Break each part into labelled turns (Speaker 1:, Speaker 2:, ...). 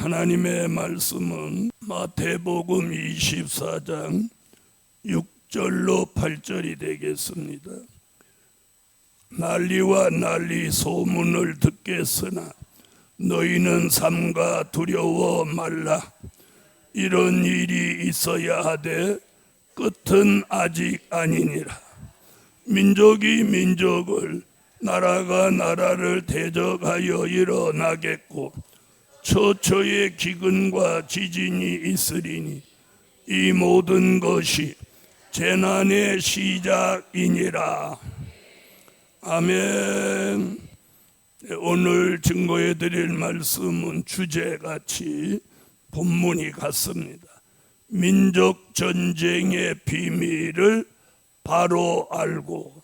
Speaker 1: 하나님의 말씀은 마태복음 24장 6절로 8절이 되겠습니다. 난리와 난리 소문을 듣겠으나 너희는 삼가 두려워 말라. 이런 일이 있어야 하되 끝은 아직 아니니라. 민족이 민족을, 나라가 나라를 대적하여 일어나겠고 처처의 기근과 지진이 있으리니 이 모든 것이 재난의 시작이니라. 아멘. 오늘 증거해 드릴 말씀은 주제같이 본문이 같습니다. 민족 전쟁의 비밀을 바로 알고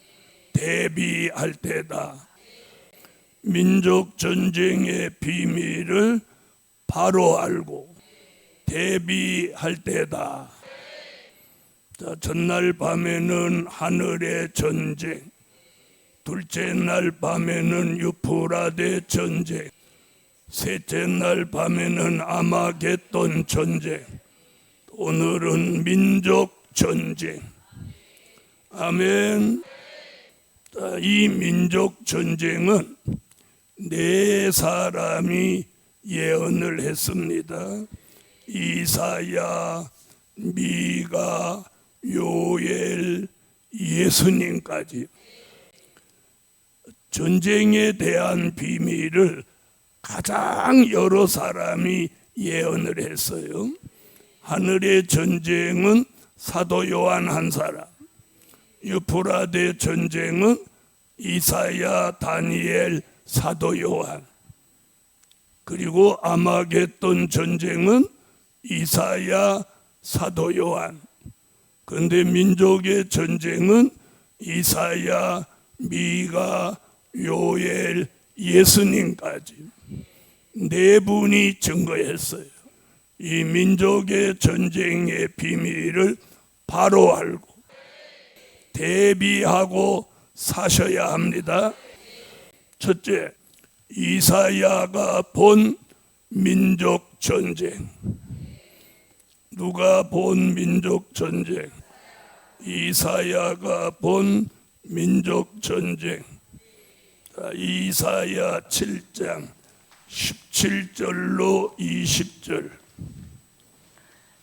Speaker 1: 대비할 때다. 민족 전쟁의 비밀을 바로 알고 대비할 때다. 자, 전날 밤에는 하늘의 전쟁, 둘째 날 밤에는 유프라데 전쟁, 셋째 날 밤에는 아마겟돈 전쟁, 오늘은 민족 전쟁. 아멘. 자, 이 민족 전쟁은 네 사람이 예언을 했습니다. 이사야, 미가, 요엘, 예수님까지. 전쟁에 대한 비밀을 가장 여러 사람이 예언을 했어요. 하늘의 전쟁은 사도 요한 한 사람, 유프라데 전쟁은 이사야, 다니엘, 사도 요한, 그리고 아마겟돈 전쟁은 이사야, 사도 요한. 그런데 민족의 전쟁은 이사야, 미가, 요엘, 예수님까지 네 분이 증거했어요. 이 민족의 전쟁의 비밀을 바로 알고 대비하고 사셔야 합니다. 첫째, 이사야가 본 민족 전쟁. 누가 본 민족 전쟁? 이사야가 본 민족 전쟁. 이사야 7장 17절로 20절.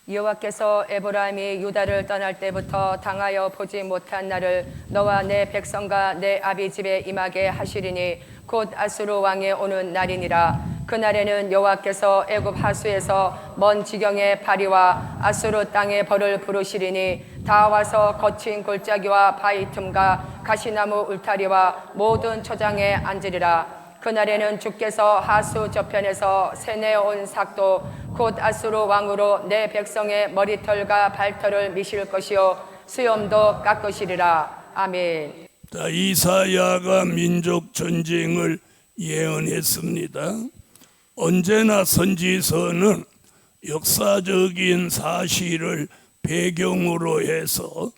Speaker 2: 여호와께서 에브라임이 유다를 떠날 때부터 당하여 보지 못한 날을 너와 내 백성과 내 아비 집에 임하게 하시리니 곧 아수르 왕이 오는 날이니라. 그날에는 여호와께서 애굽 하수에서 먼 지경의 바리와 아수르 땅의 벌을 부르시리니 다 와서 거친 골짜기와 바위 틈과 가시나무 울타리와 모든 초장에 앉으리라. 그날에는 주께서 하수 저편에서 세내온 삭도 곧 아수르 왕으로 내 백성의 머리털과 발털을 미실 것이요 수염도 깎으시리라. 아멘.
Speaker 1: 자, 이사야가 민족 전쟁을 예언했습니다. 언제나 선지서는 역사적인 사실을 배경으로 해서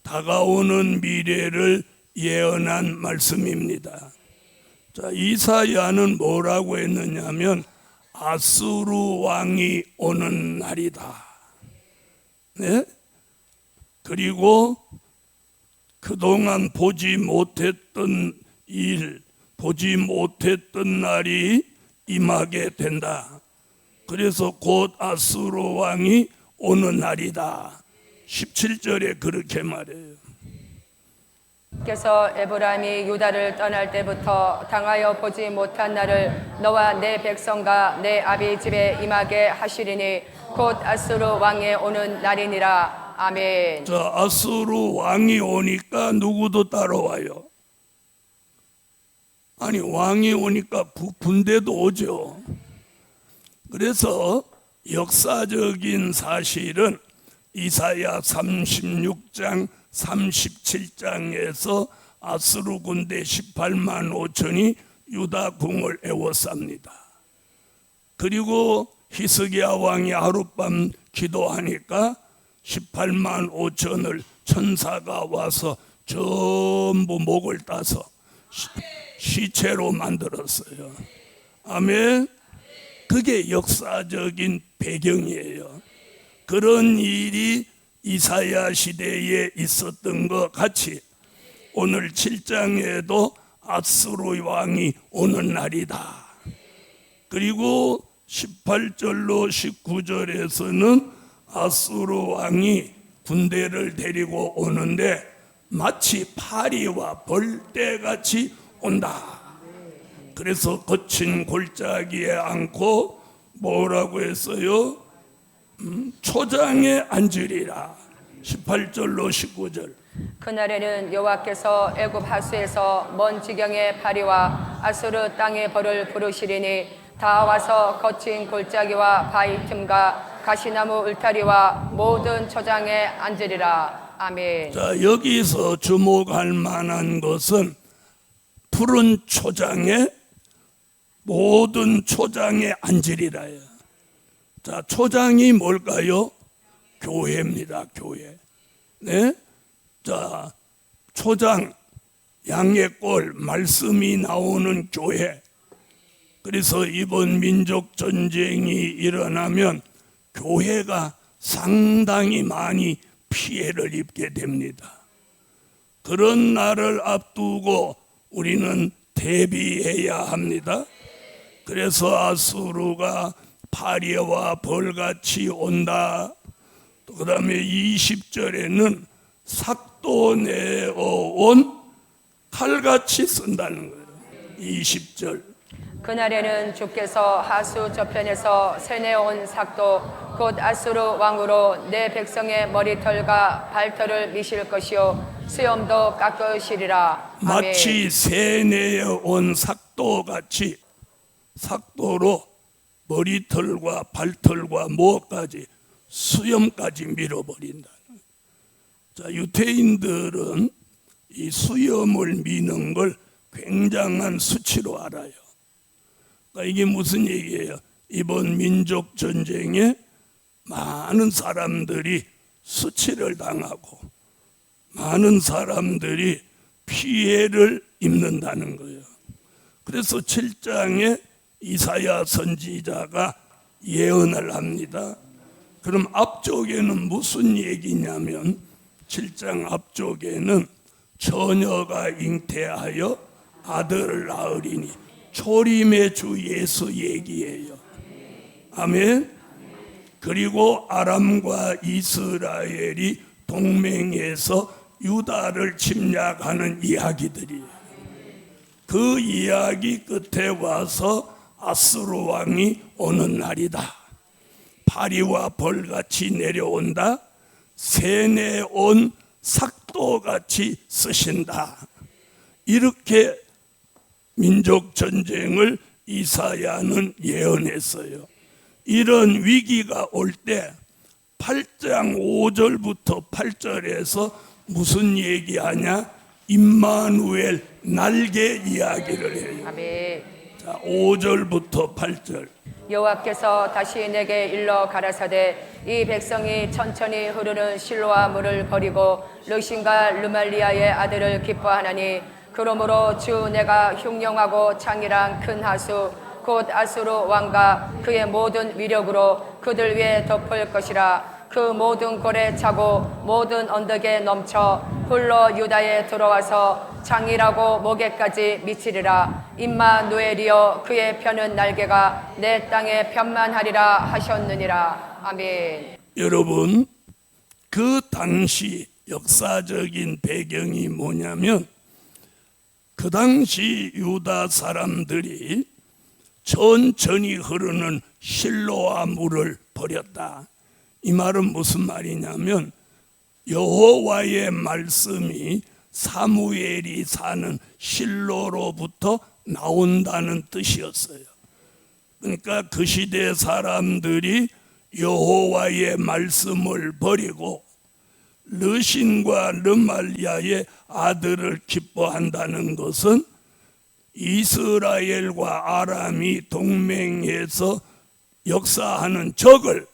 Speaker 1: 다가오는 미래를 예언한 말씀입니다. 자, 이사야는 뭐라고 했느냐면 아수르 왕이 오는 날이다. 네? 그리고 그동안 보지 못했던 일, 보지 못했던 날이 임하게 된다. 그래서 곧 아수르 왕이 오는 날이다. 17절에 그렇게 말해요.
Speaker 2: 께서 에브라임이 유다를 떠날 때부터 당하여 보지 못한 날을 너와 내 백성과 내 아비 집에 임하게 하시리니 곧 아수르 왕이 오는 날이니라. 아멘.
Speaker 1: 자, 아수르 왕이 오니까 누구도 따라와요. 아니, 왕이 오니까 군대도 오죠. 그래서 역사적인 사실은 이사야 36장 37장에서 아수르 군대 18만 5천이 유다 궁을 에워쌉니다. 그리고 히스기야 왕이 하룻밤 기도하니까 18만 5천을 천사가 와서 전부 목을 따서 시체로 만들었어요. 아멘. 그게 역사적인 배경이에요. 그런 일이 이사야 시대에 있었던 것 같이 오늘 7장에도 아수르 왕이 오는 날이다. 그리고 18절로 19절에서는 아수르 왕이 군대를 데리고 오는데 마치 파리와 벌떼같이 온다. 그래서 거친 골짜기에 앉고 뭐라고 했어요? 초장에 앉으리라. 18절로 19절.
Speaker 2: 그날에는 여호와께서 애굽 하수에서 먼 지경의 파리와 아수르 땅의 벌을 부르시리니 다 와서 거친 골짜기와 바위 틈과 가시나무 울타리와 모든 초장에 앉으리라. 아멘.
Speaker 1: 자, 여기서 주목할 만한 것은 푸른 초장에 모든 초장에 앉으리라요. 자, 초장이 뭘까요? 교회입니다. 교회. 네? 자, 초장, 양의 꼴, 말씀이 나오는 교회. 그래서 이번 민족 전쟁이 일어나면 교회가 상당히 많이 피해를 입게 됩니다. 그런 날을 앞두고 우리는 대비해야 합니다. 그래서 아수르가 파리와 벌같이 온다. 그 다음에 20절에는 삭도 내어온 칼같이 쓴다는 거예요. 20절.
Speaker 2: 그날에는 주께서 하수 저편에서 세내온 삭도 곧 아수르 왕으로 내 백성의 머리털과 발털을 미실 것이요 수염도 깎으시리라. 아멘.
Speaker 1: 마치 세내어온 삭도같이 삭도로 머리털과 발털과 목까지 수염까지 밀어버린다. 자, 유태인들은 이 수염을 미는 걸 굉장한 수치로 알아요. 그러니까 이게 무슨 얘기예요? 이번 민족 전쟁에 많은 사람들이 수치를 당하고 많은 사람들이 피해를 입는다는 거예요. 그래서 7장에 이사야 선지자가 예언을 합니다. 그럼 앞쪽에는 무슨 얘기냐면 7장 앞쪽에는 처녀가 잉태하여 아들을 낳으리니 초림의 주 예수 얘기예요. 아멘. 그리고 아람과 이스라엘이 동맹해서 유다를 침략하는 이야기들이에요. 그 이야기 끝에 와서 아수르 왕이 오는 날이다. 파리와 벌같이 내려온다. 세내온 삭도같이 쓰신다. 이렇게 민족 전쟁을 이사야는 예언했어요. 이런 위기가 올 때 8장 5절부터 8절에서 무슨 얘기하냐? 임마누엘 날개 이야기를 해요.
Speaker 2: 아멘.
Speaker 1: 자, 5절부터 8절.
Speaker 2: 여호와께서 다시 내게 일러 가라사대 이 백성이 천천히 흐르는 실로아 물을 버리고 르신과 르말리아의 아들을 기뻐하나니 그러므로 주 내가 흉령하고 창이랑 큰 하수 곧 아수르 왕과 그의 모든 위력으로 그들 위에 덮을 것이라. 그 모든 골에 차고 모든 언덕에 넘쳐 홀로 유다에 들어와서 창이라고 목에까지 미치리라. 임마누엘이여 그의 펴는 날개가 내 땅에 편만하리라 하셨느니라. 아멘.
Speaker 1: 여러분, 그 당시 역사적인 배경이 뭐냐면 그 당시 유다 사람들이 천천히 흐르는 실로아 물을 버렸다. 이 말은 무슨 말이냐면 여호와의 말씀이 사무엘이 사는 실로로부터 나온다는 뜻이었어요. 그러니까 그 시대 사람들이 여호와의 말씀을 버리고 르신과 르말리아의 아들을 기뻐한다는 것은 이스라엘과 아람이 동맹해서 역사하는 적을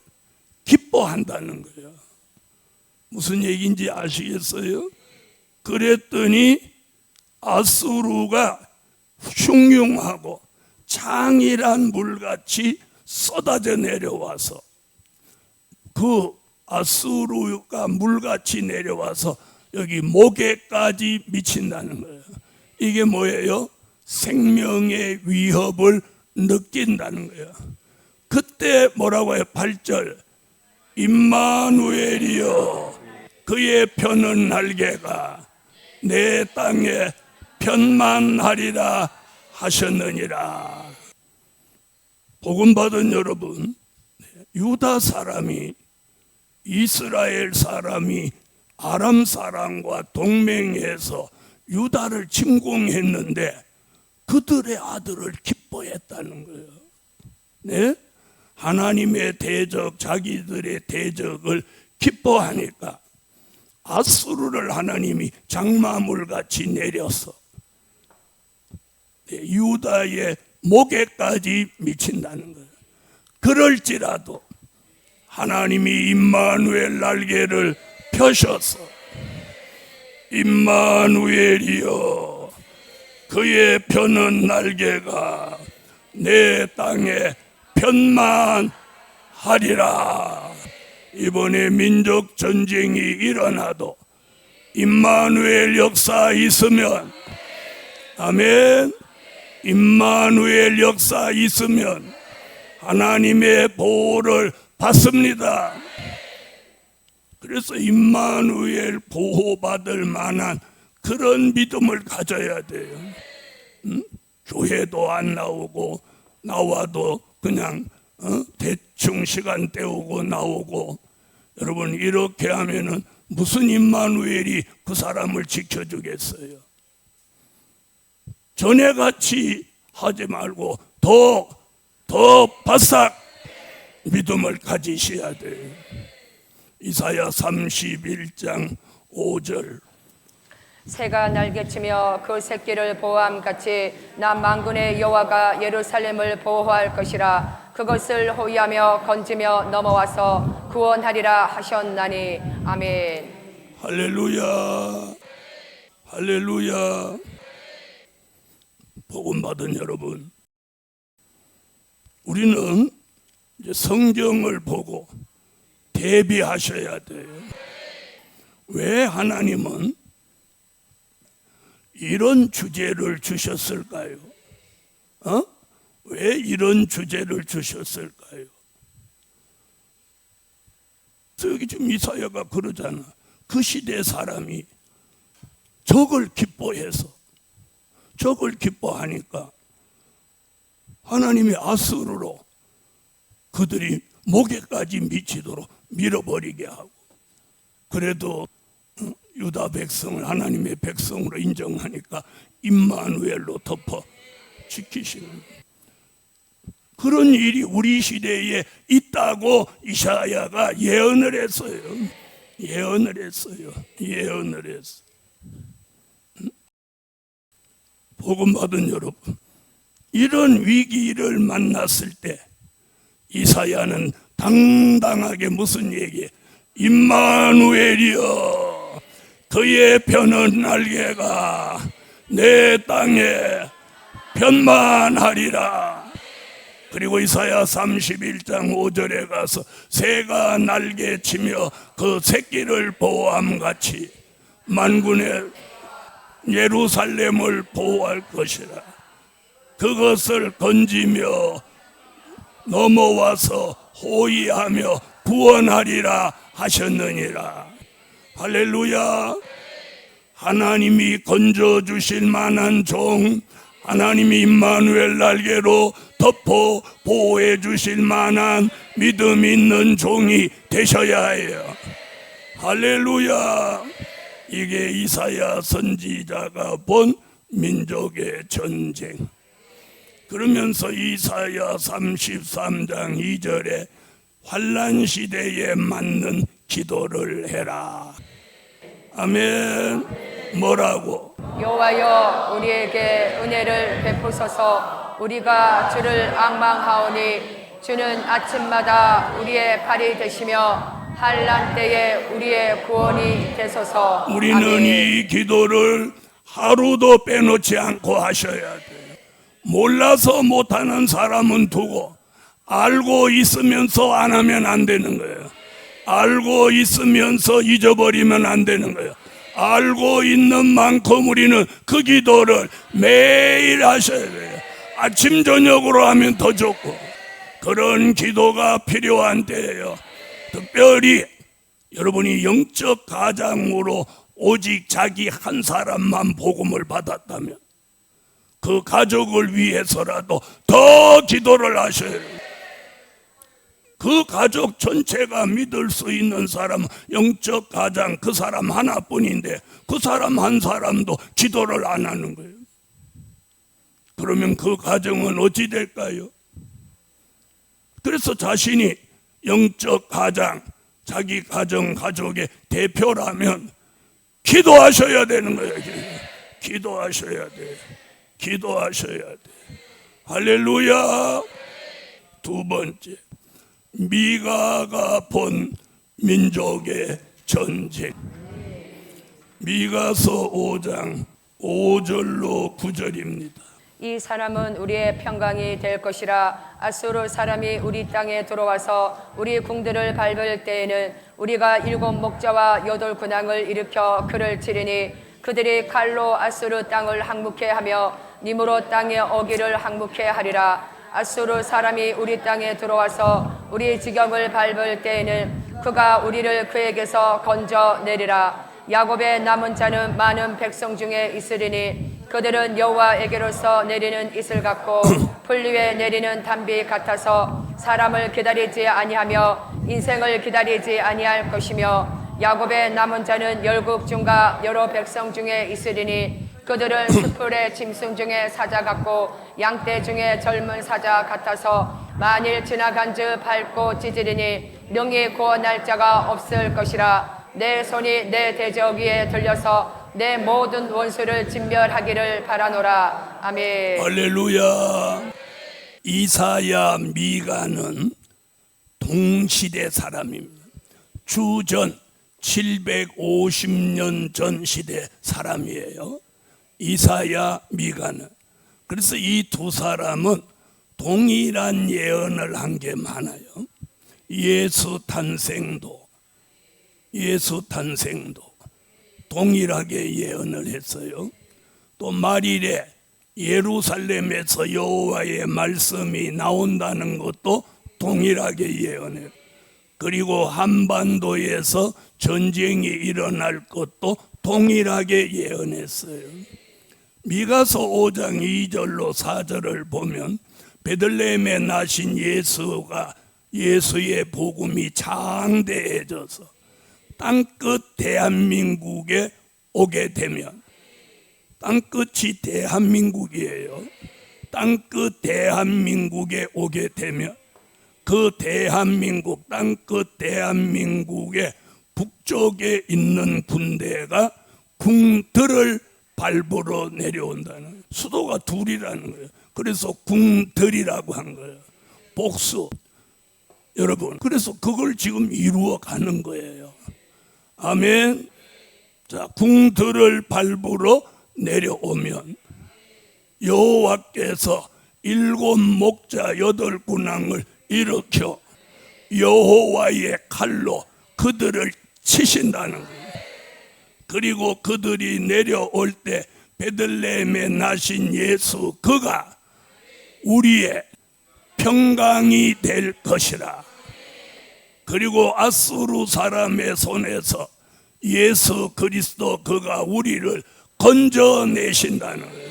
Speaker 1: 기뻐한다는 거예요. 무슨 얘기인지 아시겠어요? 그랬더니 아수르가 흉흉하고 창이란 물같이 쏟아져 내려와서 그 아수르가 물같이 내려와서 여기 목에까지 미친다는 거예요. 이게 뭐예요? 생명의 위협을 느낀다는 거예요. 그때 뭐라고 해요? 8절 임마누엘이여 그의 펴는 날개가 내 땅에 편만하리라 하셨느니라. 복음 받은 여러분, 유다 사람이 이스라엘 사람이 아람 사람과 동맹해서 유다를 침공했는데 그들의 아들을 기뻐했다는 거예요. 네? 하나님의 대적, 자기들의 대적을 기뻐하니까 아수르를 하나님이 장마물같이 내려서 유다의 목에까지 미친다는 거예요. 그럴지라도 하나님이 임마누엘 날개를 펴셔서 임마누엘이여 그의 펴는 날개가 내 땅에 편만하리라. 이번에 민족 전쟁이 일어나도 임마누엘 역사 있으면, 아멘, 임마누엘 역사 있으면 하나님의 보호를 받습니다. 그래서 임마누엘 보호받을 만한 그런 믿음을 가져야 돼요. 교회도 안 나오고 나와도 그냥 대충 시간 때우고 나오고, 여러분 이렇게 하면은 무슨 임마누엘이 그 사람을 지켜주겠어요? 전에같이 하지 말고 더 바싹 믿음을 가지셔야 돼요. 이사야 31장 5절
Speaker 2: 새가 날개치며 그 새끼를 보호함같이 나 만군의 여호와가 예루살렘을 보호할 것이라. 그것을 호위하며 건지며 넘어와서 구원하리라 하셨나니. 아멘.
Speaker 1: 할렐루야, 할렐루야. 복음 받은 여러분, 우리는 이제 성경을 보고 대비하셔야 돼요. 왜 하나님은 이런 주제를 주셨을까요? 왜 이런 주제를 주셨을까요? 여기 지금 이사야가 그러잖아. 그 시대 사람이 적을 기뻐하니까 하나님이 아수르로 그들이 목에까지 미치도록 밀어버리게 하고, 그래도 유다 백성을 하나님의 백성으로 인정하니까 임마누엘로 덮어 지키시는 그런 일이 우리 시대에 있다고 이사야가 예언을 했어요. 복음 받은 여러분, 이런 위기를 만났을 때 이사야는 당당하게 무슨 얘기해? 임마누엘이여 그의 펴는 날개가 내 땅에 편만하리라. 그리고 이사야 31장 5절에 가서 새가 날개치며 그 새끼를 보호함같이 만군의 예루살렘을 보호할 것이라. 그것을 건지며 넘어와서 호위하며 구원하리라 하셨느니라. 할렐루야. 하나님이 건져주실 만한 종, 하나님이 임마누엘 날개로 덮어 보호해 주실 만한 믿음 있는 종이 되셔야 해요. 할렐루야. 이게 이사야 선지자가 본 민족의 전쟁. 그러면서 이사야 33장 2절에 환난 시대에 맞는 기도를 해라. 아멘. 뭐라고?
Speaker 2: 여호와여 우리에게 은혜를 베푸소서. 우리가 주를 앙망하오니 주는 아침마다 우리의 발이 되시며 환난 때에 우리의 구원이 되소서.
Speaker 1: 우리는
Speaker 2: 아멘.
Speaker 1: 이 기도를 하루도 빼놓지 않고 하셔야 돼요. 몰라서 못하는 사람은 두고 알고 있으면서 안 하면 안 되는 거예요. 알고 있으면서 잊어버리면 안 되는 거예요. 알고 있는 만큼 우리는 그 기도를 매일 하셔야 돼요. 아침 저녁으로 하면 더 좋고, 그런 기도가 필요한 때예요. 특별히 여러분이 영적 가장으로 오직 자기 한 사람만 복음을 받았다면 그 가족을 위해서라도 더 기도를 하셔야 해요. 그 가족 전체가 믿을 수 있는 사람은 영적 가장 그 사람 하나뿐인데 그 사람 한 사람도 기도를 안 하는 거예요. 그러면 그 가정은 어찌 될까요? 그래서 자신이 영적 가장, 자기 가정, 가족의 대표라면 기도하셔야 되는 거예요. 기도하셔야 돼요. 기도하셔야 돼요. 할렐루야. 두 번째, 미가가 본 민족의 전쟁. 미가서 5장 5절로 9절입니다.
Speaker 2: 이 사람은 우리의 평강이 될 것이라. 아수르 사람이 우리 땅에 들어와서 우리 궁들을 밟을 때에는 우리가 7 목자와 8 군왕을 일으켜 그를 치리니 그들이 칼로 아수르 땅을 항복해 하며 니므롯 땅의 어기를 항복해 하리라. 아수르 사람이 우리 땅에 들어와서 우리 지경을 밟을 때에는 그가 우리를 그에게서 건져내리라. 야곱의 남은 자는 많은 백성 중에 있으리니 그들은 여호와에게로서 내리는 이슬 같고 풀 위에 내리는 담비 같아서 사람을 기다리지 아니하며 인생을 기다리지 아니할 것이며 야곱의 남은 자는 열국 중과 여러 백성 중에 있으리니 그들은 숯불의 짐승 중에 사자 같고 양떼 중에 젊은 사자 같아서 만일 지나간즉 밟고 찢으리니 능히 구원할 자가 없을 것이라. 내 손이 내 대적 위에 들려서 내 모든 원수를 진멸하기를 바라노라. 아멘.
Speaker 1: 할렐루야. 이사야, 미가는 동시대 사람입니다. 주전 750년 전 시대 사람이에요. 이사야, 미가는. 그래서 이 두 사람은 동일한 예언을 한 게 많아요. 예수 탄생도 동일하게 예언을 했어요. 또 말일에 예루살렘에서 여호와의 말씀이 나온다는 것도 동일하게 예언해요. 그리고 한반도에서 전쟁이 일어날 것도 동일하게 예언했어요. 미가서 5장 2절로 4절을 보면 베들레헴에 나신 예수의 복음이 장대해져서 땅끝 대한민국에 오게 되면, 땅끝이 대한민국이에요. 땅끝 대한민국에 오게 되면 그 대한민국, 땅끝 대한민국의 북쪽에 있는 군대가 궁들을 밟으러 내려온다는 거예요. 수도가 둘이라는 거예요. 그래서 궁들이라고 한 거예요. 복수. 여러분, 그래서 그걸 지금 이루어 가는 거예요. 아멘. 자, 궁들을 밟으러 내려오면 여호와께서 7 목자 8 군왕을 일으켜 여호와의 칼로 그들을 치신다는 거예요. 그리고 그들이 내려올 때 베들레헴에 나신 예수, 그가 우리의 평강이 될 것이라. 그리고 아수르 사람의 손에서 예수 그리스도, 그가 우리를 건져내신다는 거예요.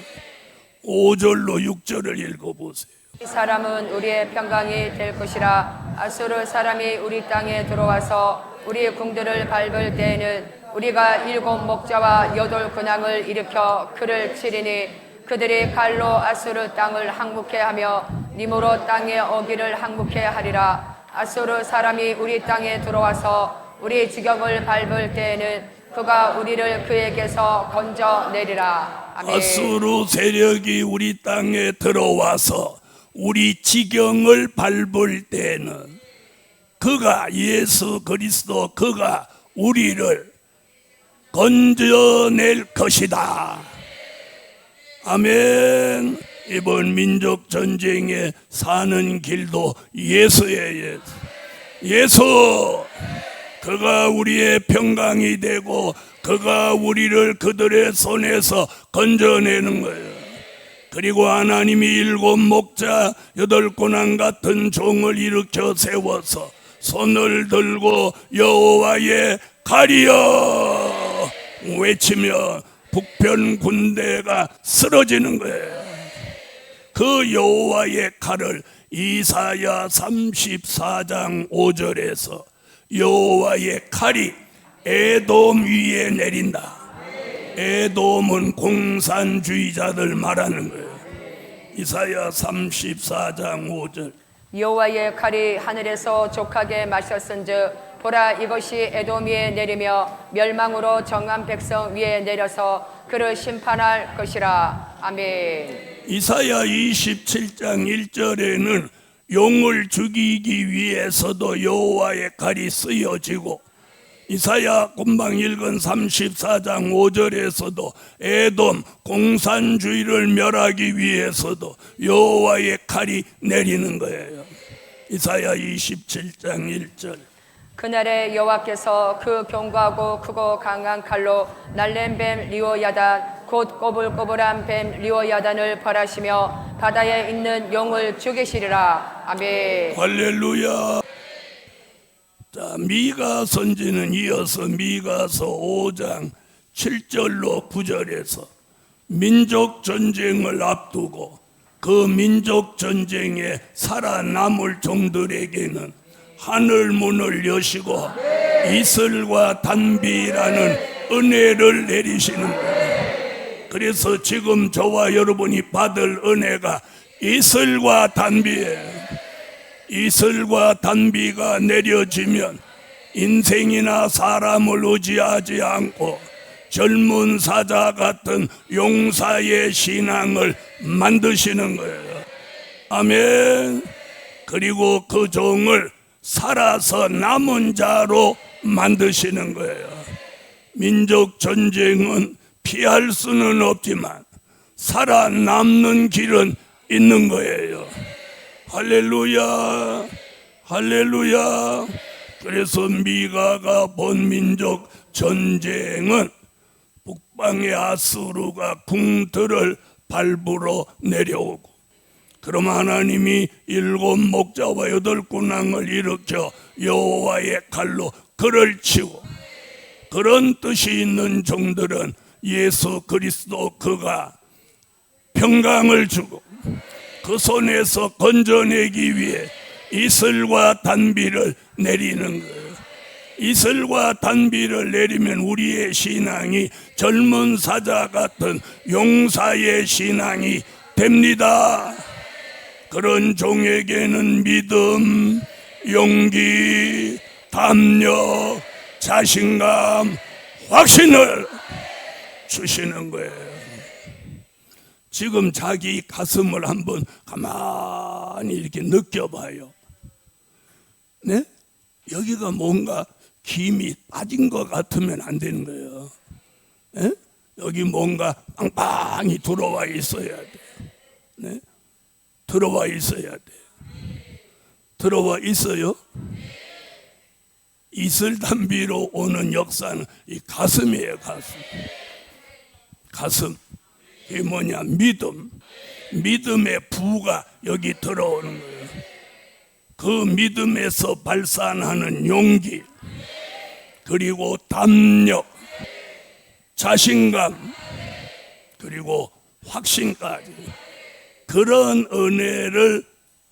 Speaker 1: 5절로 6절을 읽어보세요.
Speaker 2: 이 사람은 우리의 평강이 될 것이라. 아수르 사람이 우리 땅에 들어와서 우리 궁들을 밟을 때에는 우리가 7 목자와 8 군왕을 일으켜 그를 치리니 그들이 칼로 아수르 땅을 항복해 하며 니므롯 땅의 어기를 항복해 하리라. 아수르 사람이 우리 땅에 들어와서 우리 지경을 밟을 때에는 그가 우리를 그에게서 건져내리라. 아멘.
Speaker 1: 아수르 세력이 우리 땅에 들어와서 우리 지경을 밟을 때에는 그가, 예수 그리스도, 그가 우리를 건져낼 것이다. 아멘. 이번 민족 전쟁에 사는 길도 예수예요. 예수, 그가 우리의 평강이 되고 그가 우리를 그들의 손에서 건져내는 거예요. 그리고 하나님이 7 목자 8 고난 같은 종을 일으켜 세워서 손을 들고 여호와의 칼이여 외치며 북편 군대가 쓰러지는 거예요. 그 여호와의 칼을 이사야 34장 5절에서 여호와의 칼이 에돔 위에 내린다. 에돔은 공산주의자들 말하는 거예요. 이사야 34장 5절.
Speaker 2: 여호와의 칼이 하늘에서 족하게 마셨은즉 보라, 이것이 에돔 위에 내리며 멸망으로 정한 백성 위에 내려서 그를 심판할 것이라. 아멘.
Speaker 1: 이사야 27장 1절에는 용을 죽이기 위해서도 여호와의 칼이 쓰여지고, 이사야 금방 읽은 34장 5절에서도 에돔 공산주의를 멸하기 위해서도 여호와의 칼이 내리는 거예요. 이사야 27장 1절.
Speaker 2: 그날에 여호와께서 그 견고하고 크고 강한 칼로 날랜 뱀 리오야단 곧 꼬불꼬불한 뱀 리오야단을 벌하시며 바다에 있는 용을 죽이시리라. 아멘.
Speaker 1: 할렐루야. 자, 미가 선지는 이어서 미가서 5장 7절로 9절에서 민족 전쟁을 앞두고 그 민족 전쟁에 살아남을 종들에게는 하늘 문을 여시고 이슬과 단비라는 은혜를 내리시는 거예요. 그래서 지금 저와 여러분이 받을 은혜가 이슬과 단비예요. 이슬과 단비가 내려지면 인생이나 사람을 의지하지 않고 젊은 사자 같은 용사의 신앙을 만드시는 거예요. 아멘. 그리고 그 종을 살아서 남은 자로 만드시는 거예요. 민족 전쟁은 피할 수는 없지만 살아남는 길은 있는 거예요. 할렐루야, 할렐루야. 그래서 미가가 본 민족 전쟁은 북방의 아수르가 궁들을 밟으러 내려오고, 그럼 하나님이 7 목자와 8 군왕을 일으켜 여호와의 칼로 그를 치고, 그런 뜻이 있는 종들은 예수 그리스도 그가 평강을 주고 그 손에서 건져내기 위해 이슬과 단비를 내리는 거예요. 이슬과 단비를 내리면 우리의 신앙이 젊은 사자 같은 용사의 신앙이 됩니다. 그런 종에게는 믿음, 용기, 담력, 자신감, 확신을 주시는 거예요. 지금 자기 가슴을 한번 가만히 이렇게 느껴봐요. 네? 여기가 뭔가 김이 빠진 것 같으면 안 되는 거예요. 네? 여기 뭔가 빵빵히 들어와 있어야 돼요. 네? 들어와 있어야 돼요. 들어와 있어요? 이슬단비로 오는 역사는 이 가슴이에요. 가슴. 이게 뭐냐? 믿음. 믿음의 부가 여기 들어오는 거예요. 그 믿음에서 발산하는 용기, 그리고 담력, 자신감, 그리고 확신까지, 그런 은혜를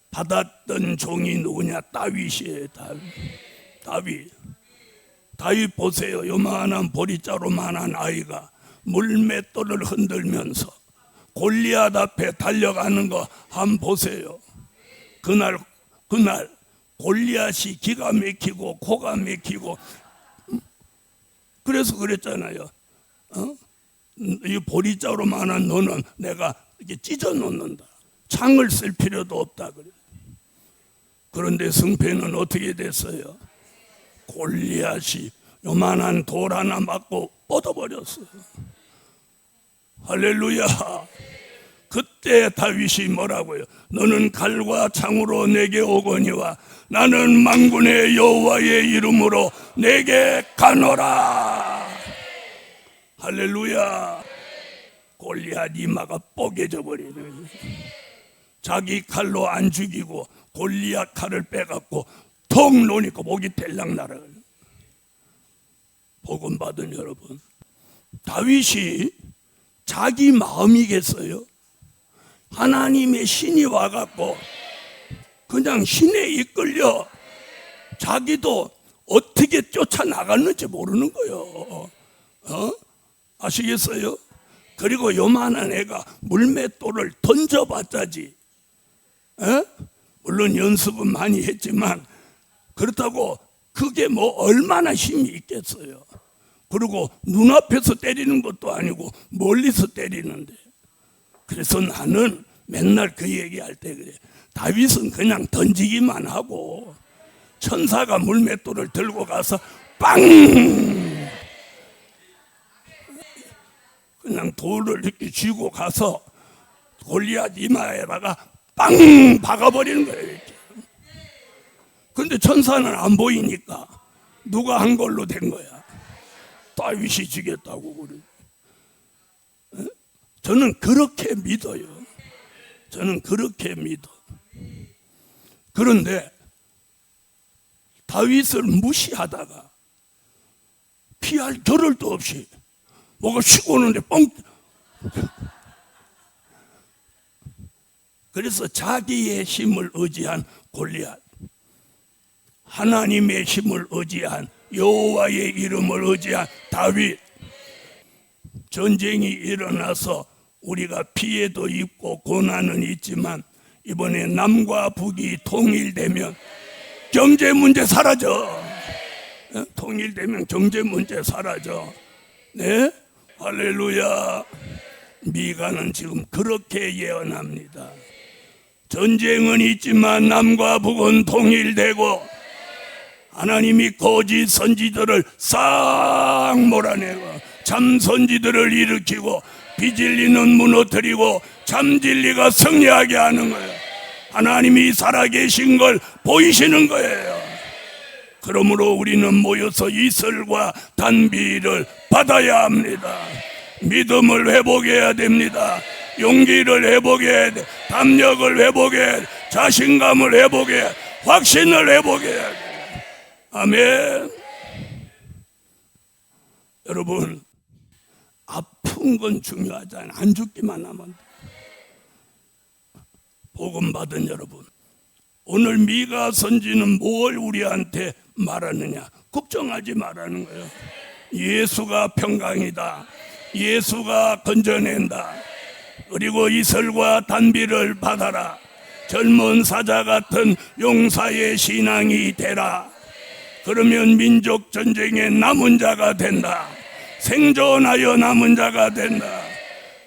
Speaker 1: 받았던 종이 누구냐? 다윗이에요. 다윗 보세요. 요만한 보리자루만한 아이가 물맷돌을 흔들면서 골리앗 앞에 달려가는 거 한번 보세요. 그날 골리앗이 기가 막히고 코가 막히고, 그래서 그랬잖아요. 이 보리자루만한 너는 내가 이렇게 찢어 놓는다. 창을 쓸 필요도 없다 그래. 그런데 승패는 어떻게 됐어요? 골리앗이 요만한 돌 하나 맞고 뻗어버렸어요. 할렐루야. 그때 다윗이 뭐라고요? 너는 칼과 창으로 내게 오거니와 나는 만군의 여호와의 이름으로 내게 가노라. 할렐루야. 골리앗 이마가 뽀개져 버리는 거예요. 자기 칼로 안 죽이고 골리앗 칼을 빼갖고 턱 놓으니까 목이 델랑 날아가요. 복음 받은 여러분, 다윗이 자기 마음이겠어요? 하나님의 신이 와갖고 그냥 신에 이끌려 자기도 어떻게 쫓아나갔는지 모르는 거예요. 아시겠어요? 그리고 요만한 애가 물맷돌을 던져봤자지. 물론 연습은 많이 했지만 그렇다고 그게 뭐 얼마나 힘이 있겠어요. 그리고 눈앞에서 때리는 것도 아니고 멀리서 때리는데. 그래서 나는 맨날 그 얘기할 때 그래. 다윗은 그냥 던지기만 하고 천사가 물맷돌을 들고 가서 빵! 그냥 돌을 이렇게 쥐고 가서 골리앗 이마에다가 빵! 박아버리는 거예요. 이렇게. 근데 천사는 안 보이니까 누가 한 걸로 된 거야. 다윗이 지겠다고 그래. 저는 그렇게 믿어요. 저는 그렇게 믿어. 그런데 다윗을 무시하다가 피할 겨를도 없이 뭐가 쉬고 오는데 뻥. 그래서 자기의 힘을 의지한 골리앗, 하나님의 힘을 의지한 여호와의 이름을 의지한 다윗. 전쟁이 일어나서 우리가 피해도 입고 고난은 있지만 이번에 남과 북이 통일되면 경제 문제 사라져. 통일되면 경제 문제 사라져. 네? 할렐루야. 미가는 지금 그렇게 예언합니다. 전쟁은 있지만 남과 북은 통일되고 하나님이 거짓 선지들을 싹 몰아내고 참 선지들을 일으키고 비진리는 무너뜨리고 참 진리가 승리하게 하는 거예요. 하나님이 살아계신 걸 보이시는 거예요. 그러므로 우리는 모여서 이슬과 단비를 받아야 합니다. 믿음을 회복해야 됩니다. 용기를 회복해야 돼. 담력을 회복해야 돼. 자신감을 회복해야 돼. 확신을 회복해야 돼. 아멘. 여러분, 아픈 건 중요하지 않아요. 안 죽기만 하면 돼. 복음 받은 여러분, 오늘 미가 선지는 뭘 우리한테 말하느냐? 걱정하지 말라는 거예요. 예수가 평강이다. 예수가 건져낸다. 그리고 이슬과 단비를 받아라. 젊은 사자 같은 용사의 신앙이 되라. 그러면 민족 전쟁에 남은 자가 된다. 생존하여 남은 자가 된다.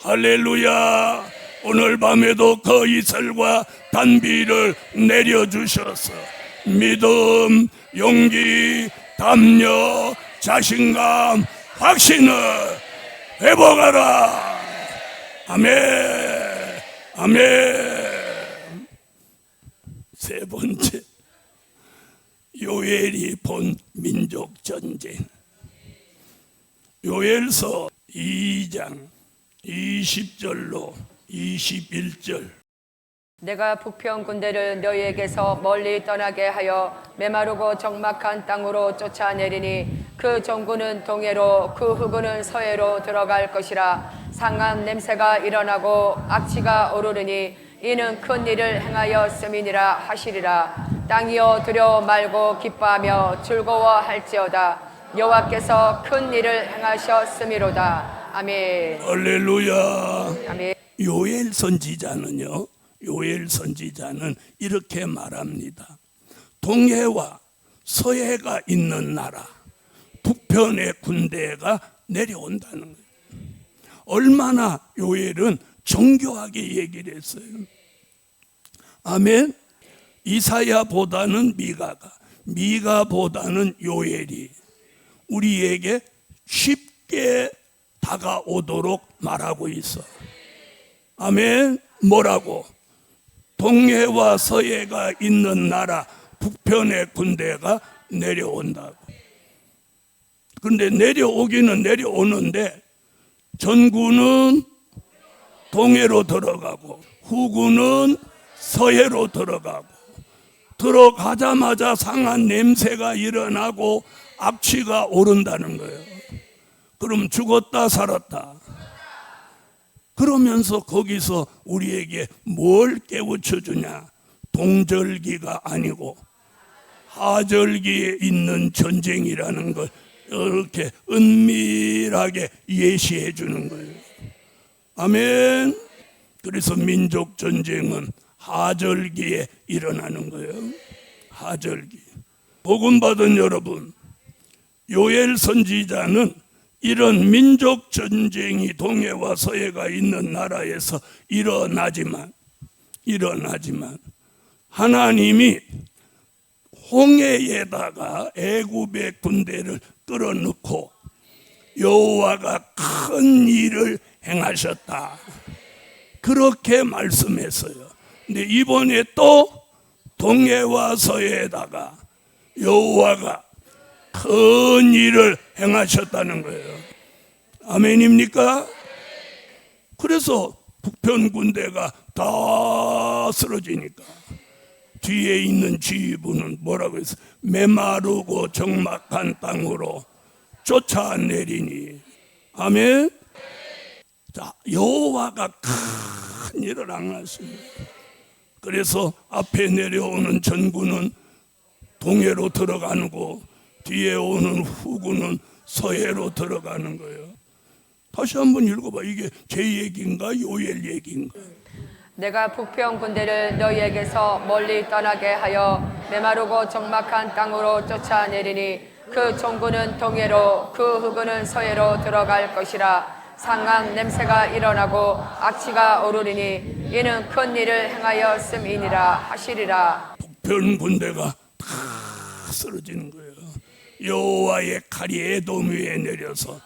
Speaker 1: 할렐루야. 오늘 밤에도 그 이슬과 단비를 내려주셔서 믿음, 용기, 담력, 자신감, 확신을 회복하라. 아멘. 아멘. 세 번째, 요엘이 본 민족 전쟁. 요엘서 2장 20절로 21절.
Speaker 2: 내가 북평 군대를 너희에게서 멀리 떠나게 하여 메마르고 적막한 땅으로 쫓아내리니 그 정군은 동해로 그 후군은 서해로 들어갈 것이라. 상한 냄새가 일어나고 악취가 오르르니 이는 큰 일을 행하였음이니라 하시리라. 땅이여 두려워 말고 기뻐하며 즐거워할지어다. 여호와께서 큰 일을 행하셨음이로다. 아멘.
Speaker 1: 할렐루야.
Speaker 2: 아멘.
Speaker 1: 요엘 선지자는요, 요엘 선지자는 이렇게 말합니다. 동해와 서해가 있는 나라, 북편의 군대가 내려온다는 거예요. 얼마나 요엘은 정교하게 얘기를 했어요. 아멘. 이사야보다는 미가가, 미가보다는 요엘이 우리에게 쉽게 다가오도록 말하고 있어. 아멘. 뭐라고? 동해와 서해가 있는 나라 북편의 군대가 내려온다고. 근데 내려오기는 내려오는데 전군은 동해로 들어가고 후군은 서해로 들어가고, 들어가자마자 상한 냄새가 일어나고 악취가 오른다는 거예요. 그럼 죽었다 살았다. 그러면서 거기서 우리에게 뭘 깨우쳐 주냐? 동절기가 아니고 하절기에 있는 전쟁이라는 걸 이렇게 은밀하게 예시해 주는 거예요. 아멘. 그래서 민족 전쟁은 하절기에 일어나는 거예요. 하절기. 복음 받은 여러분, 요엘 선지자는 이런 민족 전쟁이 동해와 서해가 있는 나라에서 일어나지만 하나님이 홍해에다가 애굽의 군대를 끌어넣고 여호와가 큰 일을 행하셨다, 그렇게 말씀했어요. 근데 이번에 또 동해와 서해에다가 여호와가 큰 일을 행하셨다는 거예요. 아멘입니까? 그래서 북편 군대가 다 쓰러지니까 뒤에 있는 지휘부는 뭐라고 했어요? 메마르고 적막한 땅으로 쫓아내리니. 아멘. 자, 여호와가 큰 일을 행하십니다. 그래서 앞에 내려오는 전군은 동해로 들어가는 거, 뒤에 오는 후군은 서해로 들어가는 거예요. 다시 한번 읽어봐. 이게 제 얘기인가 요엘 얘기인가?
Speaker 2: 내가 북편 군대를 너희에게서 멀리 떠나게 하여 메마르고 적막한 땅으로 쫓아내리니 그 종군은 동해로 그 후군은 서해로 들어갈 것이라. 상한 냄새가 일어나고 악취가 오르리니 이는 큰 일을 행하였음이니라 하시리라.
Speaker 1: 북편 군대가 다 쓰러지는 거예요. 여호와의 칼이 에돔 위에 내려서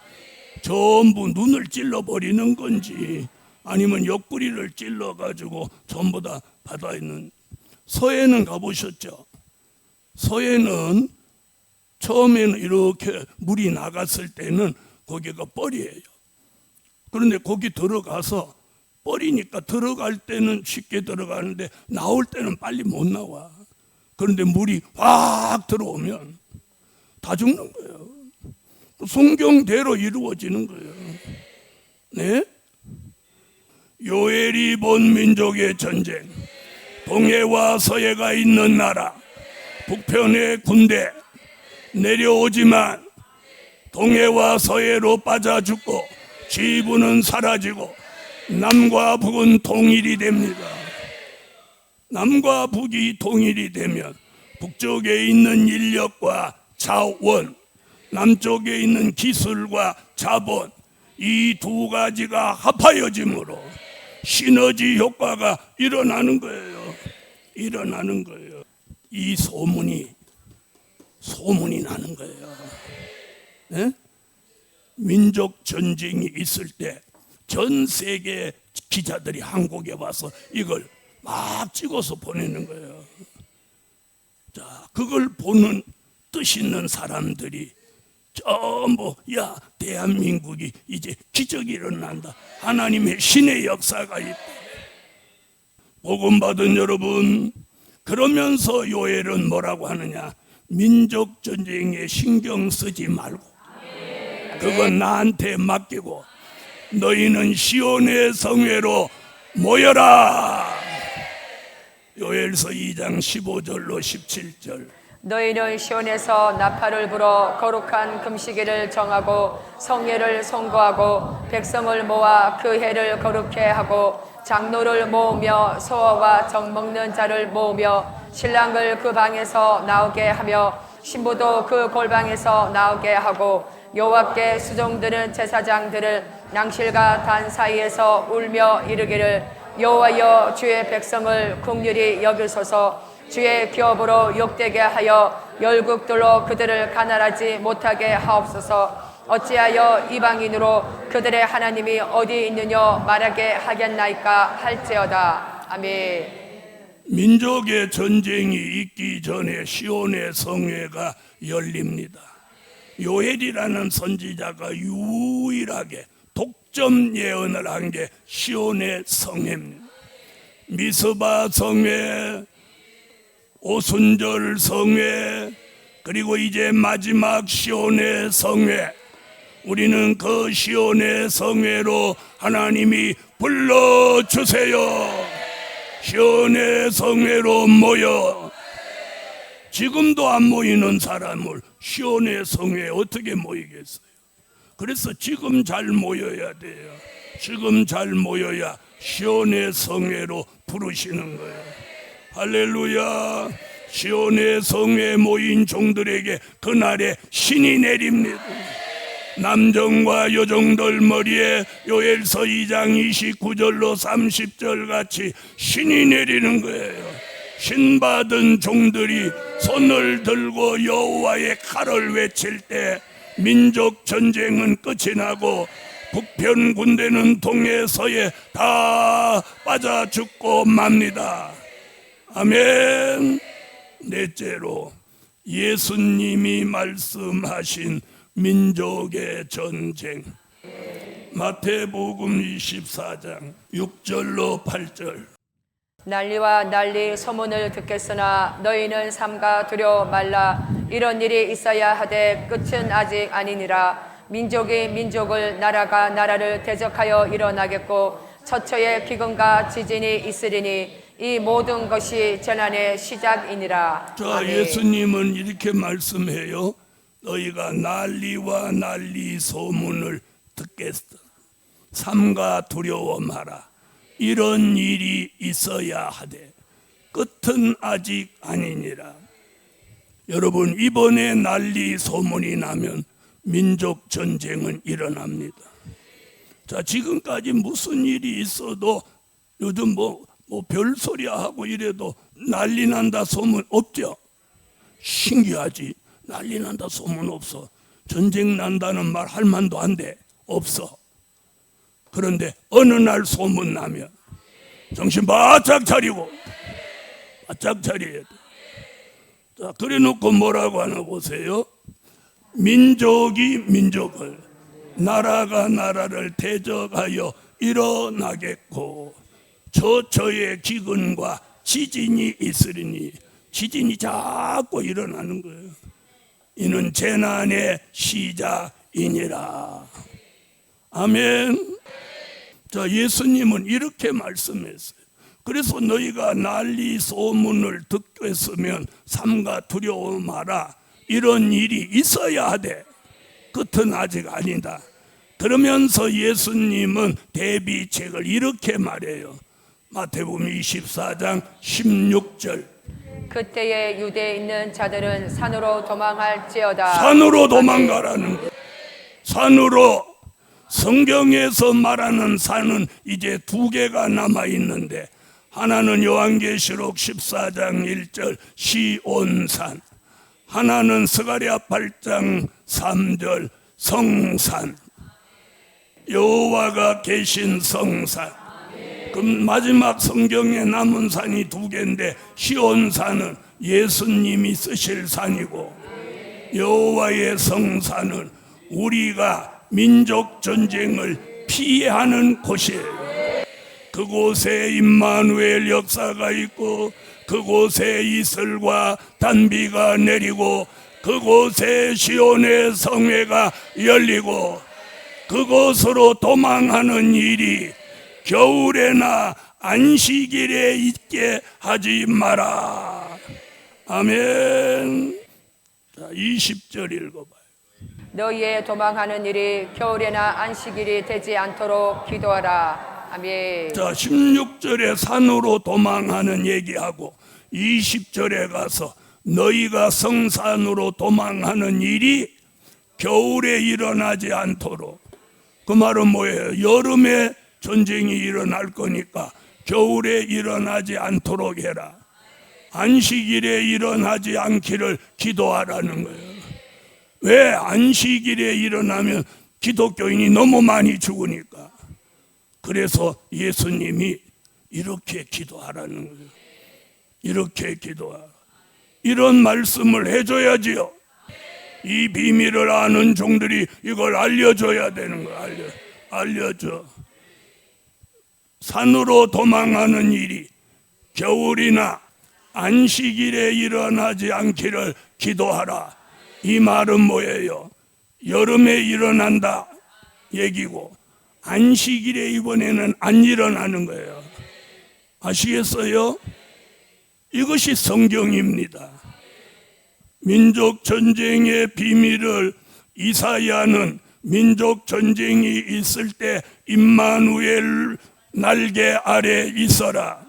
Speaker 1: 전부 눈을 찔러버리는 건지 아니면 옆구리를 찔러가지고 전부 다 바다에 있는. 서해는 가보셨죠? 서해는 처음에는 이렇게 물이 나갔을 때는 거기가 뻘이에요. 그런데 거기 들어가서 뻘이니까 들어갈 때는 쉽게 들어가는데 나올 때는 빨리 못 나와. 그런데 물이 확 들어오면 다 죽는 거예요. 성경대로 이루어지는 거예요. 네? 요엘이 본 민족의 전쟁, 동해와 서해가 있는 나라 북편의 군대 내려오지만 동해와 서해로 빠져 죽고 지부는 사라지고 남과 북은 통일이 됩니다. 남과 북이 통일이 되면 북쪽에 있는 인력과 자원, 남쪽에 있는 기술과 자본, 이 두 가지가 합하여짐으로 시너지 효과가 일어나는 거예요. 일어나는 거예요. 이 소문이 나는 거예요. 네? 민족 전쟁이 있을 때 전 세계 기자들이 한국에 와서 이걸 막 찍어서 보내는 거예요. 자, 그걸 보는 뜻 있는 사람들이 전부 야, 대한민국이 이제 기적이 일어난다, 하나님의 신의 역사가 있다. 복음 받은 여러분, 그러면서 요엘은 뭐라고 하느냐? 민족 전쟁에 신경 쓰지 말고 그건 나한테 맡기고 너희는 시온의 성회로 모여라. 요엘서 2장 15절로 17절.
Speaker 2: 너희는 시온에서 나팔을 불어 거룩한 금식일을 정하고 성회를 선거하고 백성을 모아 그 해를 거룩해 하고 장로를 모으며 소아와 정 먹는 자를 모으며 신랑을 그 방에서 나오게 하며 신부도 그 골방에서 나오게 하고 여호와께 수종드는 제사장들을 낭실과 단 사이에서 울며 이르기를 여호와여, 주의 백성을 긍휼히 여기소서. 주의 기업으로 욕되게 하여 열국들로 그들을 가난하지 못하게 하옵소서. 어찌하여 이방인으로 그들의 하나님이 어디 있느냐 말하게 하겠나이까 할지어다. 아멘.
Speaker 1: 민족의 전쟁이 있기 전에 시온의 성회가 열립니다. 요엘이라는 선지자가 유일하게 독점 예언을 한 게 시온의 성회입니다. 미스바 성회, 오순절 성회, 그리고 이제 마지막 시온의 성회. 우리는 그 시온의 성회로 하나님이 불러주세요. 시온의 성회로 모여. 지금도 안 모이는 사람을 시온의 성회에 어떻게 모이겠어요? 그래서 지금 잘 모여야 돼요. 지금 잘 모여야 시온의 성회로 부르시는 거예요. 할렐루야. 시온의 성회에 모인 종들에게 그날에 신이 내립니다. 남정과 여종들 머리에 요엘서 2장 29절로 30절 같이 신이 내리는 거예요. 신받은 종들이 손을 들고 여호와의 칼을 외칠 때 민족 전쟁은 끝이 나고 북편 군대는 동해 서해 다 빠져 죽고 맙니다. 아멘. 넷째로 예수님이 말씀하신 민족의 전쟁. 마태복음 24장 6절로 8절.
Speaker 2: 난리와 난리 소문을 듣겠으나 너희는 삼가 두려워 말라. 이런 일이 있어야 하되 끝은 아직 아니니라. 민족이 민족을, 나라가 나라를 대적하여 일어나겠고 처처에 기근과 지진이 있으리니 이 모든 것이 재난의 시작이니라.
Speaker 1: 자,
Speaker 2: 아멘.
Speaker 1: 예수님은 이렇게 말씀해요. 너희가 난리와 난리 소문을 듣겠어. 삼가 두려워 마라. 이런 일이 있어야 하되 끝은 아직 아니니라. 여러분, 이번에 난리 소문이 나면 민족 전쟁은 일어납니다. 자, 지금까지 무슨 일이 있어도 요즘 뭐 별소리야 하고 이래도 난리 난다 소문 없죠? 신기하지? 난리 난다 소문 없어. 전쟁 난다는 말 할 만도 안 돼. 없어. 그런데 어느 날 소문 나면 정신 바짝 차리고 바짝 차려야 돼. 자, 그래 놓고 뭐라고 하나 보세요. 민족이 민족을, 나라가 나라를 대적하여 일어나겠고 저의 기근과 지진이 있으리니. 지진이 자꾸 일어나는 거예요. 이는 재난의 시작이니라. 아멘. 자, 예수님은 이렇게 말씀했어요. 그래서 너희가 난리 소문을 듣겠으면 삼가 두려워 마라. 이런 일이 있어야 하되 끝은 아직 아니다. 그러면서 예수님은 대비책을 이렇게 말해요. 마태복음 24장 16절.
Speaker 2: 그때에 유대에 있는 자들은 산으로 도망할지어다.
Speaker 1: 산으로 도망가라는 거예요. 산으로. 성경에서 말하는 산은 이제 두 개가 남아 있는데, 하나는 요한계시록 14장 1절 시온산, 하나는 스가랴 8장 3절 성산, 여호와가 계신 성산. 그 마지막 성경에 남은 산이 두 개인데, 시온산은 예수님이 쓰실 산이고 여호와의 성산은 우리가 민족 전쟁을 피하는 곳이에요. 그곳에 임마누엘 역사가 있고 그곳에 이슬과 단비가 내리고 그곳에 시온의 성회가 열리고 그곳으로 도망하는 일이 겨울에나 안식일에 있게 하지 마라. 아멘. 자, 20절 읽어봐요.
Speaker 2: 너희의 도망하는 일이 겨울에나 안식일이 되지 않도록 기도하라. 아멘.
Speaker 1: 자, 16절에 산으로 도망하는 얘기하고 20절에 가서 너희가 성산으로 도망하는 일이 겨울에 일어나지 않도록. 그 말은 뭐예요? 여름에 전쟁이 일어날 거니까 겨울에 일어나지 않도록 해라. 안식일에 일어나지 않기를 기도하라는 거예요. 왜? 안식일에 일어나면 기독교인이 너무 많이 죽으니까. 그래서 예수님이 이렇게 기도하라는 거예요. 이렇게 기도하라. 이런 말씀을 해줘야지요. 이 비밀을 아는 종들이 이걸 알려줘야 되는 거예요. 알려줘. 산으로 도망하는 일이 겨울이나 안식일에 일어나지 않기를 기도하라. 이 말은 뭐예요? 여름에 일어난다 얘기고, 안식일에 이번에는 안 일어나는 거예요. 아시겠어요? 이것이 성경입니다. 민족 전쟁의 비밀을 이사야는 민족 전쟁이 있을 때 임마누엘 날개 아래 있어라.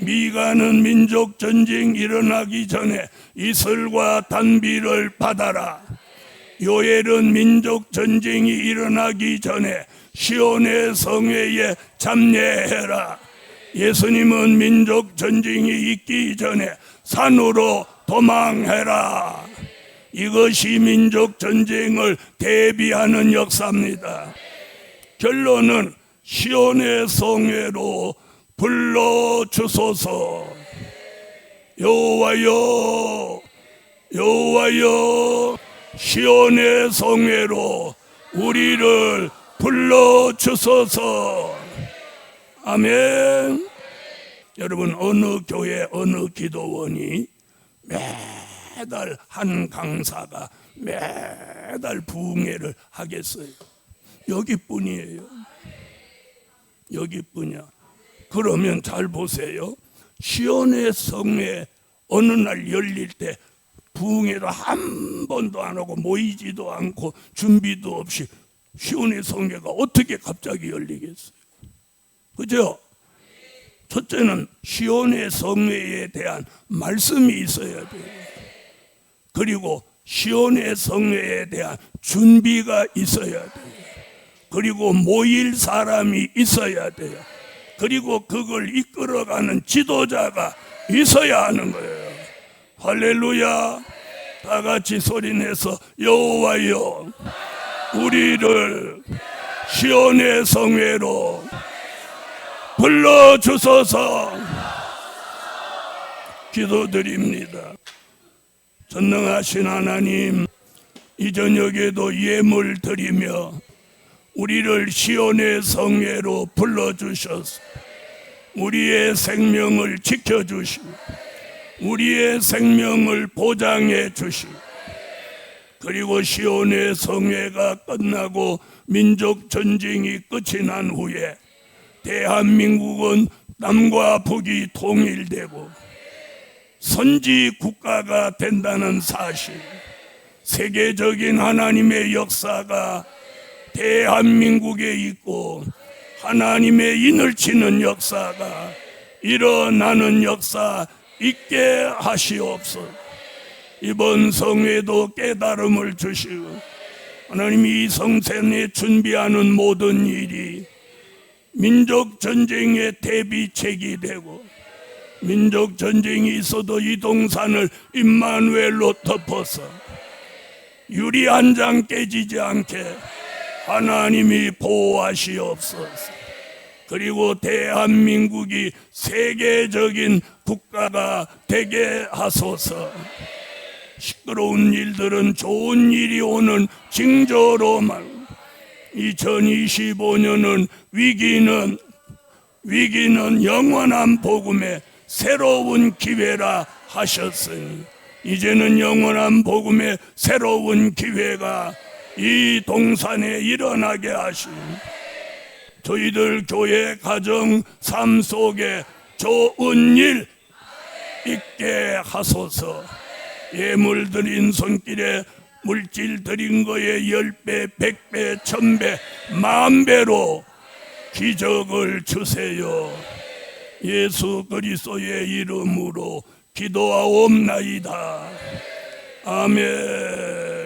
Speaker 1: 미가는 민족 전쟁 일어나기 전에 이슬과 단비를 받아라. 요엘은 민족 전쟁이 일어나기 전에 시온의 성회에 참여해라. 예수님은 민족 전쟁이 있기 전에 산으로 도망해라. 이것이 민족 전쟁을 대비하는 역사입니다. 결론은 시온의 성회로 불러주소서. 여호와여, 여호와여, 시온의 성회로 우리를 불러주소서. 아멘. 여러분, 어느 교회 어느 기도원이 매달 한 강사가 매달 부흥회를 하겠어요? 여기뿐이에요. 여기뿐이야. 그러면 잘 보세요. 시온의 성회 어느 날 열릴 때 부흥회도 한 번도 안 하고 모이지도 않고 준비도 없이 시온의 성회가 어떻게 갑자기 열리겠어요? 그죠? 첫째는 시온의 성회에 대한 말씀이 있어야 돼요. 그리고 시온의 성회에 대한 준비가 있어야 돼요. 그리고 모일 사람이 있어야 돼요. 그리고 그걸 이끌어가는 지도자가 있어야 하는 거예요. 할렐루야. 다 같이 소리내서 여호와여, 우리를 시온의 성회로 불러주소서. 기도드립니다. 전능하신 하나님, 이 저녁에도 예물 드리며 우리를 시온의 성회로 불러주셔서 우리의 생명을 지켜주시고 우리의 생명을 보장해 주시고, 그리고 시온의 성회가 끝나고 민족 전쟁이 끝이 난 후에 대한민국은 남과 북이 통일되고 선지 국가가 된다는 사실, 세계적인 하나님의 역사가 대한민국에 있고 하나님의 인을 치는 역사가 일어나는 역사 있게 하시옵소서. 이번 성회도 깨달음을 주시고 하나님이 이 성전에 준비하는 모든 일이 민족 전쟁의 대비책이 되고, 민족 전쟁이 있어도 이 동산을 임마누엘로 덮어서 유리 한 장 깨지지 않게 하나님이 보호하시옵소서. 그리고 대한민국이 세계적인 국가가 되게 하소서. 시끄러운 일들은 좋은 일이 오는 징조로만, 2025년은 위기는 영원한 복음의 새로운 기회라 하셨으니, 이제는 영원한 복음의 새로운 기회가 이 동산에 일어나게 하시니 저희들 교회 가정 삶 속에 좋은 일 있게 하소서. 예물 드린 손길에 물질 드린 거에 10배, 100배, 1000배, 10,000배로 기적을 주세요. 예수 그리스도의 이름으로 기도하옵나이다. 아멘.